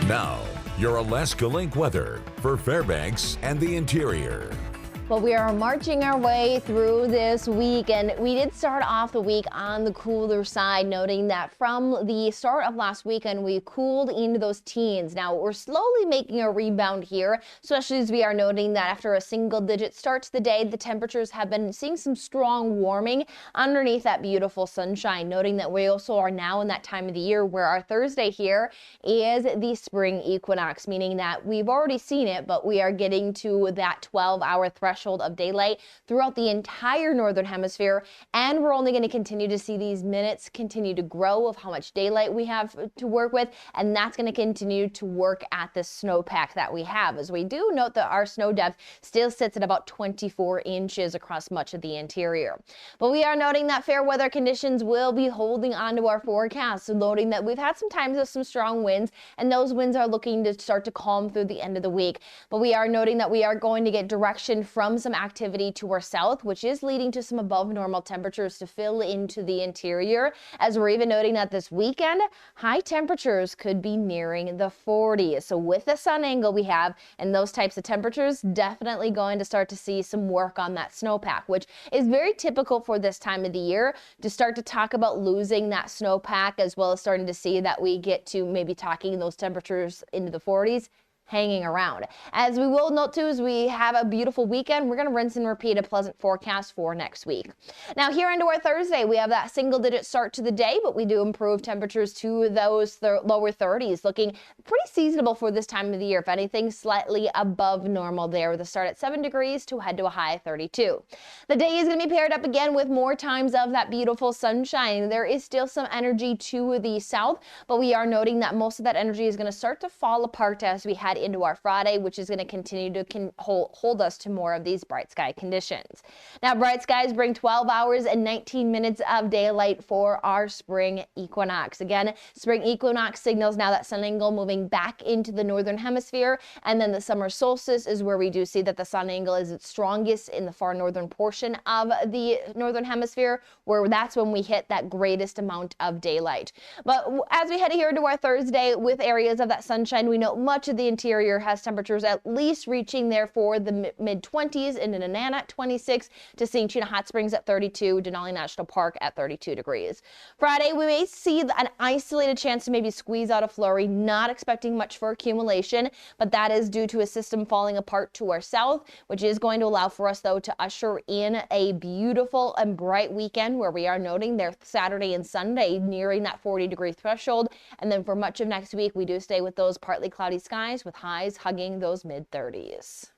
Now, your Alaska Link weather for Fairbanks and the interior. Well, we are marching our way through this week, and we did start off the week on the cooler side, noting that from the start of last weekend, we cooled into those teens. Now, we're slowly making a rebound here, especially as we are noting that after a single-digit start to the day, the temperatures have been seeing some strong warming underneath that beautiful sunshine, noting that we also are now in that time of the year where our Thursday here is the spring equinox, meaning that we've already seen it, but we are getting to that 12-hour threshold of daylight throughout the entire northern hemisphere, and we're only going to continue to see these minutes continue to grow of how much daylight we have to work with, and that's going to continue to work at the snowpack that we have, as we do note that our snow depth still sits at about 24 inches across much of the interior. But we are noting that fair weather conditions will be holding onto our forecast, so noting that we've had some times of some strong winds, and those winds are looking to start to calm through the end of the week. But we are noting that we are going to get direction from some activity to our south, which is leading to some above normal temperatures to fill into the interior, as we're even noting that this weekend high temperatures could be nearing the 40s. So with the sun angle we have and those types of temperatures, definitely going to start to see some work on that snowpack, which is very typical for this time of the year, to start to talk about losing that snowpack, as well as starting to see that we get to maybe talking those temperatures into the 40s hanging around. As we will note too, as we have a beautiful weekend, we're going to rinse and repeat a pleasant forecast for next week. Now here into our Thursday, we have that single digit start to the day, but we do improve temperatures to those lower 30s, looking pretty seasonable for this time of the year. If anything, slightly above normal there, with a start at 7 degrees to head to a high 32. The day is going to be paired up again with more times of that beautiful sunshine. There is still some energy to the south, but we are noting that most of that energy is going to start to fall apart as we head into our Friday, which is going to continue to hold us to more of these bright sky conditions. Now, bright skies bring 12 hours and 19 minutes of daylight for our spring equinox. Again, spring equinox signals now that sun angle moving back into the northern hemisphere, and then the summer solstice is where we do see that the sun angle is its strongest in the far northern portion of the northern hemisphere, where that's when we hit that greatest amount of daylight. But as we head here to our Thursday with areas of that sunshine, we know much of the interior has temperatures at least reaching there for the mid-20s, in Nenana 26, to St. Chena Hot Springs at 32, Denali National Park at 32 degrees. Friday, we may see an isolated chance to maybe squeeze out a flurry, not expecting much for accumulation, but that is due to a system falling apart to our south, which is going to allow for us, though, to usher in a beautiful and bright weekend, where we are noting there Saturday and Sunday nearing that 40-degree threshold. And then for much of next week, we do stay with those partly cloudy skies with highs hugging those mid-30s.